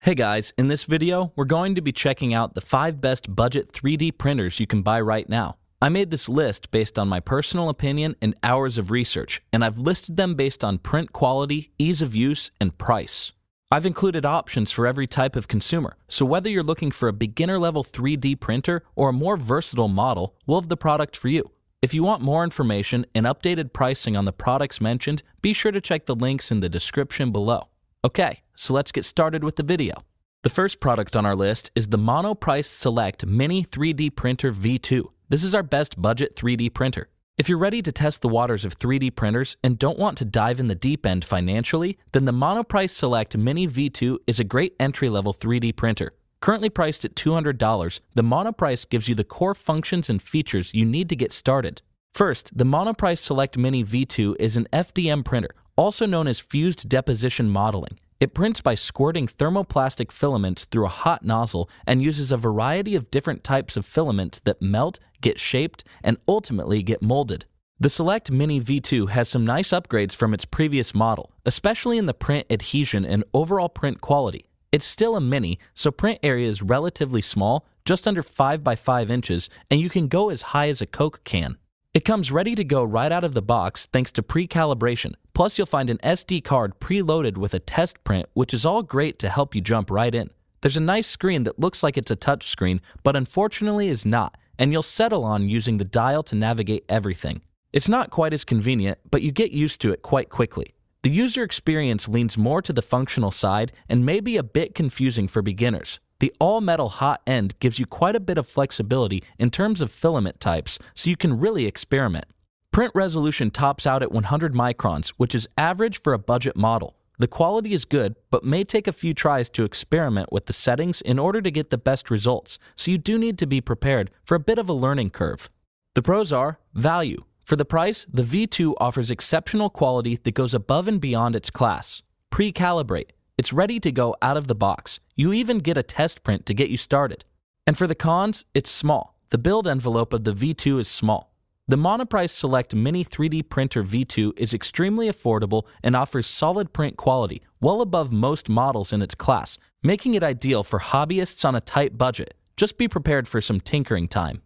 Hey guys, in this video, we're going to be checking out the 5 best budget 3D printers you can buy right now. I made this list based on my personal opinion and hours of research, and I've listed them based on print quality, ease of use, and price. I've included options for every type of consumer, so whether you're looking for a beginner-level 3D printer or a more versatile model, we'll have the product for you. If you want more information and updated pricing on the products mentioned, be sure to check the links in the description below. Okay, so let's get started with the video. The first product on our list is the Monoprice Select Mini 3D Printer V2. This is our best budget 3D printer. If you're ready to test the waters of 3D printers and don't want to dive in the deep end financially, then the Monoprice Select Mini V2 is a great entry-level 3D printer. Currently priced at $200, the Monoprice gives you the core functions and features you need to get started. First, the Monoprice Select Mini V2 is an FDM printer, also known as fused deposition modeling. It prints by squirting thermoplastic filaments through a hot nozzle and uses a variety of different types of filaments that melt, get shaped, and ultimately get molded. The Select Mini V2 has some nice upgrades from its previous model, especially in the print adhesion and overall print quality. It's still a mini, so print area is relatively small, just under 5 by 5 inches, and you can go as high as a Coke can. It comes ready to go right out of the box thanks to pre-calibration, plus you'll find an SD card preloaded with a test print, which is all great to help you jump right in. There's a nice screen that looks like it's a touch screen, but unfortunately is not, and you'll settle on using the dial to navigate everything. It's not quite as convenient, but you get used to it quite quickly. The user experience leans more to the functional side and may be a bit confusing for beginners. The all-metal hot end gives you quite a bit of flexibility in terms of filament types, so you can really experiment. Print resolution tops out at 100 microns, which is average for a budget model. The quality is good, but may take a few tries to experiment with the settings in order to get the best results, so you do need to be prepared for a bit of a learning curve. The pros are value. For the price, the V2 offers exceptional quality that goes above and beyond its class. Pre-calibrate. It's ready to go out of the box. You even get a test print to get you started. And for the cons, it's small. The build envelope of the V2 is small. The Monoprice Select Mini 3D Printer V2 is extremely affordable and offers solid print quality, well above most models in its class, making it ideal for hobbyists on a tight budget. Just be prepared for some tinkering time.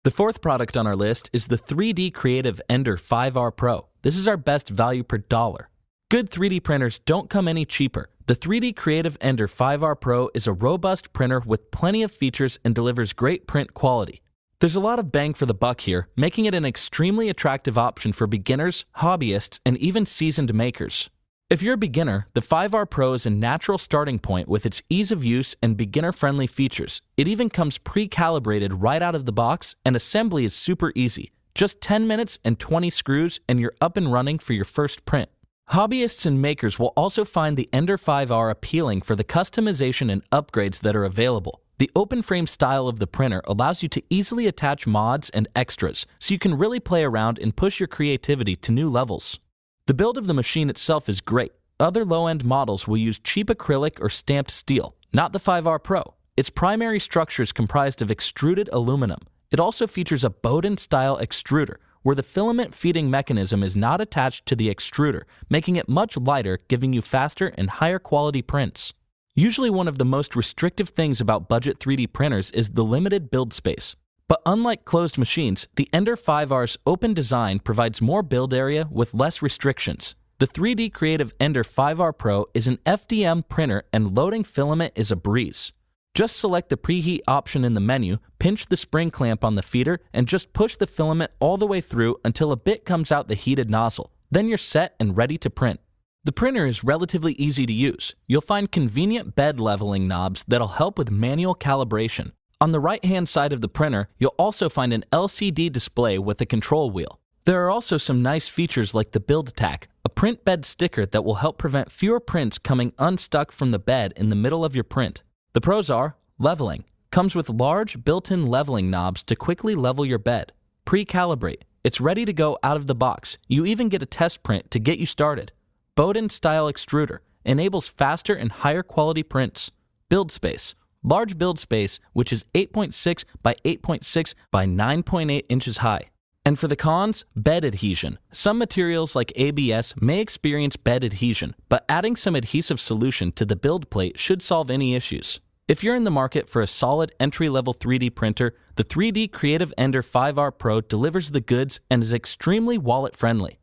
The fourth product on our list is the 3D Creative Ender 5R Pro. This is our best value per dollar. Good 3D printers don't come any cheaper. The 3D Creative Ender 5R Pro is a robust printer with plenty of features and delivers great print quality. There's a lot of bang for the buck here, making it an extremely attractive option for beginners, hobbyists, and even seasoned makers. If you're a beginner, the 5R Pro is a natural starting point with its ease of use and beginner-friendly features. It even comes pre-calibrated right out of the box, and assembly is super easy. Just 10 minutes and 20 screws, and you're up and running for your first print. Hobbyists and makers will also find the Ender 5R appealing for the customization and upgrades that are available. The open frame style of the printer allows you to easily attach mods and extras, so you can really play around and push your creativity to new levels. The build of the machine itself is great. Other low-end models will use cheap acrylic or stamped steel, not the 5R Pro. Its primary structure is comprised of extruded aluminum. It also features a Bowden-style extruder, where the filament feeding mechanism is not attached to the extruder, making it much lighter, giving you faster and higher quality prints. Usually one of the most restrictive things about budget 3D printers is the limited build space. But unlike closed machines, the Ender 5R's open design provides more build area with less restrictions. The 3D Creative Ender 5R Pro is an FDM printer and loading filament is a breeze. Just select the preheat option in the menu, pinch the spring clamp on the feeder, and just push the filament all the way through until a bit comes out the heated nozzle. Then you're set and ready to print. The printer is relatively easy to use. You'll find convenient bed leveling knobs that'll help with manual calibration. On the right-hand side of the printer, you'll also find an LCD display with a control wheel. There are also some nice features like the Build Tack, a print bed sticker that will help prevent fewer prints coming unstuck from the bed in the middle of your print. The pros are leveling. Comes with large built-in leveling knobs to quickly level your bed. Pre-calibrate. It's ready to go out of the box. You even get a test print to get you started. Bowden-style extruder. Enables faster and higher quality prints. Build space. Large build space, which is 8.6 by 8.6 by 9.8 inches high. And for the cons, bed adhesion. Some materials like ABS may experience bed adhesion, but adding some adhesive solution to the build plate should solve any issues. If you're in the market for a solid entry-level 3D printer, the 3D Creative Ender 5R Pro delivers the goods and is extremely wallet-friendly.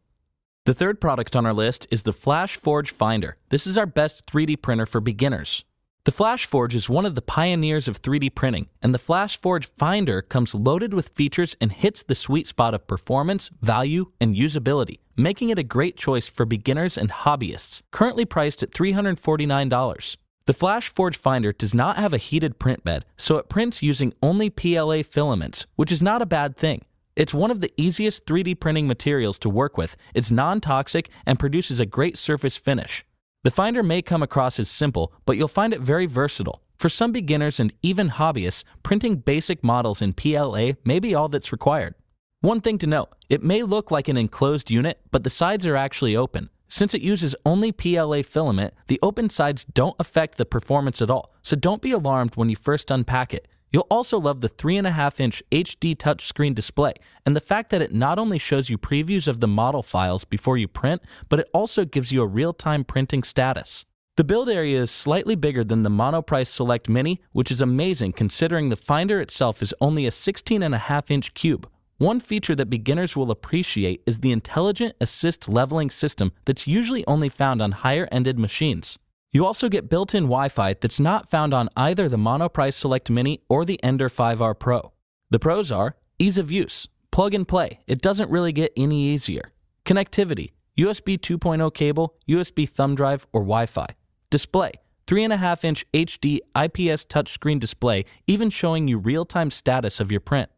The third product on our list is the FlashForge Finder. This is our best 3D printer for beginners. The FlashForge is one of the pioneers of 3D printing, and the FlashForge Finder comes loaded with features and hits the sweet spot of performance, value, and usability, making it a great choice for beginners and hobbyists, currently priced at $349. The FlashForge Finder does not have a heated print bed, so it prints using only PLA filaments, which is not a bad thing. It's one of the easiest 3D printing materials to work with, it's non-toxic, and produces a great surface finish. The Finder may come across as simple, but you'll find it very versatile. For some beginners and even hobbyists, printing basic models in PLA may be all that's required. One thing to note, it may look like an enclosed unit, but the sides are actually open. Since it uses only PLA filament, the open sides don't affect the performance at all, so don't be alarmed when you first unpack it. You'll also love the 3.5-inch HD touchscreen display and the fact that it not only shows you previews of the model files before you print, but it also gives you a real-time printing status. The build area is slightly bigger than the Monoprice Select Mini, which is amazing considering the Finder itself is only a 16.5-inch cube. One feature that beginners will appreciate is the intelligent assist leveling system that's usually only found on higher-ended machines. You also get built-in Wi-Fi that's not found on either the Monoprice Select Mini or the Ender 5R Pro. The pros are ease of use, plug and play, it doesn't really get any easier. Connectivity, USB 2.0 cable, USB thumb drive, or Wi-Fi. Display, 3.5-inch HD IPS touchscreen display, even showing you real-time status of your print.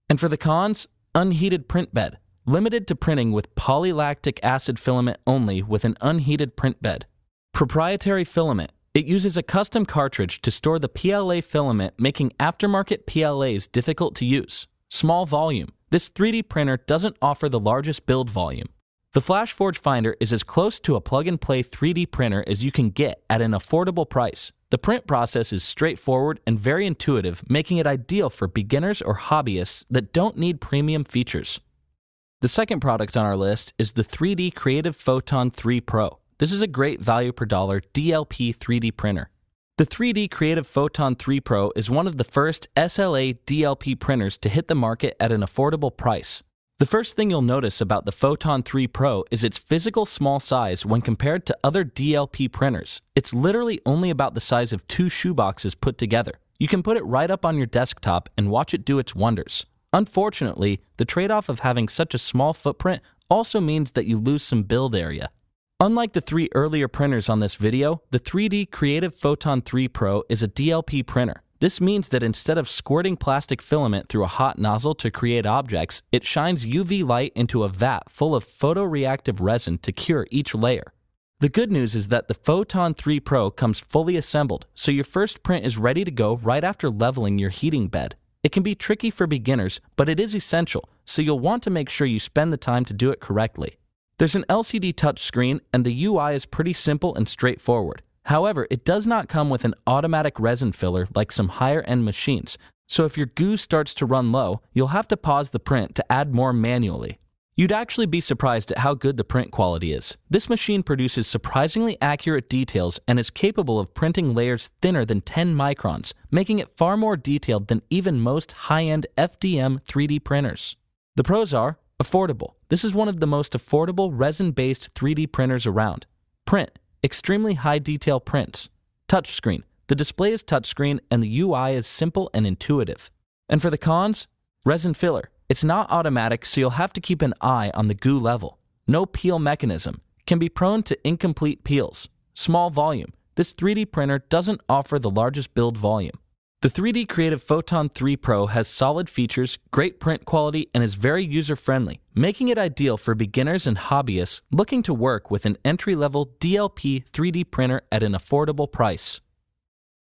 And for the cons, unheated print bed, limited to printing with polylactic acid filament only with an unheated print bed. Proprietary filament. It uses a custom cartridge to store the PLA filament, making aftermarket PLAs difficult to use. Small volume. This 3D printer doesn't offer the largest build volume. The FlashForge Finder is as close to a plug-and-play 3D printer as you can get at an affordable price. The print process is straightforward and very intuitive, making it ideal for beginners or hobbyists that don't need premium features. The second product on our list is the 3D Creative Photon 3 Pro. This is a great value per dollar DLP 3D printer. The 3D Creative Photon 3 Pro is one of the first SLA DLP printers to hit the market at an affordable price. The first thing you'll notice about the Photon 3 Pro is its physical small size when compared to other DLP printers. It's literally only about the size of 2 shoeboxes put together. You can put it right up on your desktop and watch it do its wonders. Unfortunately, the trade-off of having such a small footprint also means that you lose some build area. Unlike the 3 earlier printers on this video, the 3D Creative Photon 3 Pro is a DLP printer. This means that instead of squirting plastic filament through a hot nozzle to create objects, it shines UV light into a vat full of photoreactive resin to cure each layer. The good news is that the Photon 3 Pro comes fully assembled, so your first print is ready to go right after leveling your heating bed. It can be tricky for beginners, but it is essential, so you'll want to make sure you spend the time to do it correctly. There's an LCD touchscreen, and the UI is pretty simple and straightforward. However, it does not come with an automatic resin filler like some higher-end machines, so if your glue starts to run low, you'll have to pause the print to add more manually. You'd actually be surprised at how good the print quality is. This machine produces surprisingly accurate details and is capable of printing layers thinner than 10 microns, making it far more detailed than even most high-end FDM 3D printers. The pros are affordable. This is one of the most affordable resin-based 3D printers around. Print. Extremely high detail prints. Touchscreen. The display is touchscreen and the UI is simple and intuitive. And for the cons, resin filler. It's not automatic, so you'll have to keep an eye on the glue level. No peel mechanism. Can be prone to incomplete peels. Small volume. This 3D printer doesn't offer the largest build volume. The 3D Creative Photon 3 Pro has solid features, great print quality, and is very user-friendly, making it ideal for beginners and hobbyists looking to work with an entry-level DLP 3D printer at an affordable price.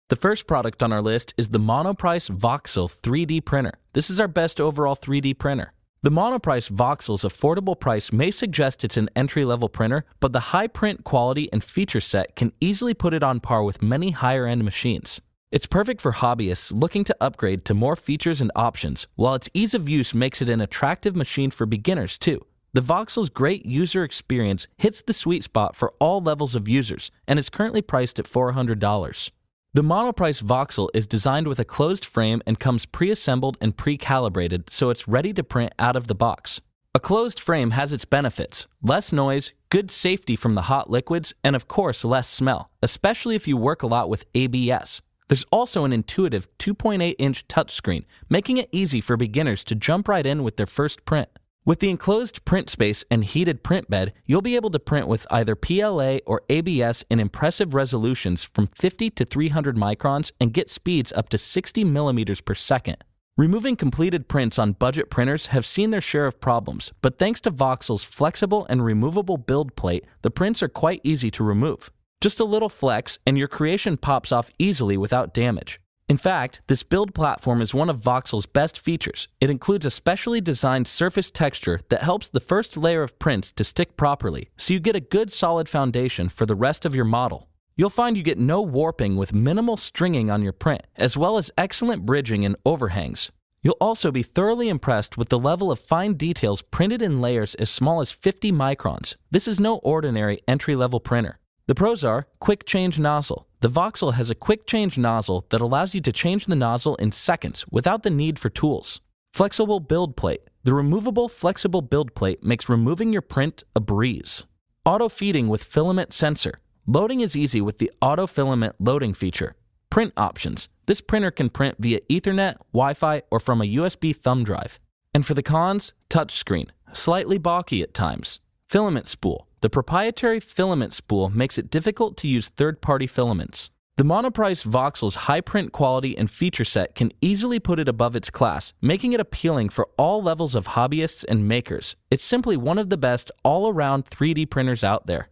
The first product on our list is the Monoprice Voxel 3D printer. This is our best overall 3D printer. The Monoprice Voxel's affordable price may suggest it's an entry-level printer, but the high print quality and feature set can easily put it on par with many higher-end machines. It's perfect for hobbyists looking to upgrade to more features and options, while its ease of use makes it an attractive machine for beginners too. The Voxel's great user experience hits the sweet spot for all levels of users, and is currently priced at $400. The Monoprice Voxel is designed with a closed frame and comes pre-assembled and pre-calibrated, so it's ready to print out of the box. A closed frame has its benefits: less noise, good safety from the hot liquids, and of course less smell, especially if you work a lot with ABS. There's also an intuitive 2.8-inch touchscreen, making it easy for beginners to jump right in with their first print. With the enclosed print space and heated print bed, you'll be able to print with either PLA or ABS in impressive resolutions from 50 to 300 microns and get speeds up to 60 millimeters per second. Removing completed prints on budget printers have seen their share of problems, but thanks to Voxel's flexible and removable build plate, the prints are quite easy to remove. Just a little flex and your creation pops off easily without damage. In fact, this build platform is one of Voxel's best features. It includes a specially designed surface texture that helps the first layer of prints to stick properly, so you get a good solid foundation for the rest of your model. You'll find you get no warping with minimal stringing on your print, as well as excellent bridging and overhangs. You'll also be thoroughly impressed with the level of fine details printed in layers as small as 50 microns. This is no ordinary entry-level printer. The pros are quick change nozzle. The Voxel has a quick change nozzle that allows you to change the nozzle in seconds without the need for tools. Flexible build plate. The removable flexible build plate makes removing your print a breeze. Auto feeding with filament sensor. Loading is easy with the auto filament loading feature. Print options. This printer can print via Ethernet, Wi-Fi, or from a USB thumb drive. And for the cons, touchscreen. Slightly bulky at times. Filament spool. The proprietary filament spool makes it difficult to use third-party filaments. The Monoprice Voxel's high print quality and feature set can easily put it above its class, making it appealing for all levels of hobbyists and makers. It's simply one of the best all-around 3D printers out there.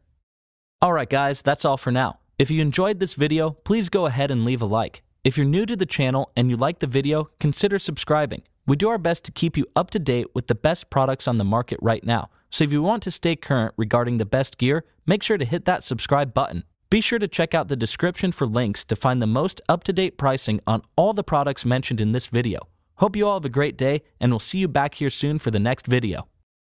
Alright guys, that's all for now. If you enjoyed this video, please go ahead and leave a like. If you're new to the channel and you like the video, consider subscribing. We do our best to keep you up to date with the best products on the market right now. So if you want to stay current regarding the best gear, make sure to hit that subscribe button. Be sure to check out the description for links to find the most up-to-date pricing on all the products mentioned in this video. Hope you all have a great day, and we'll see you back here soon for the next video.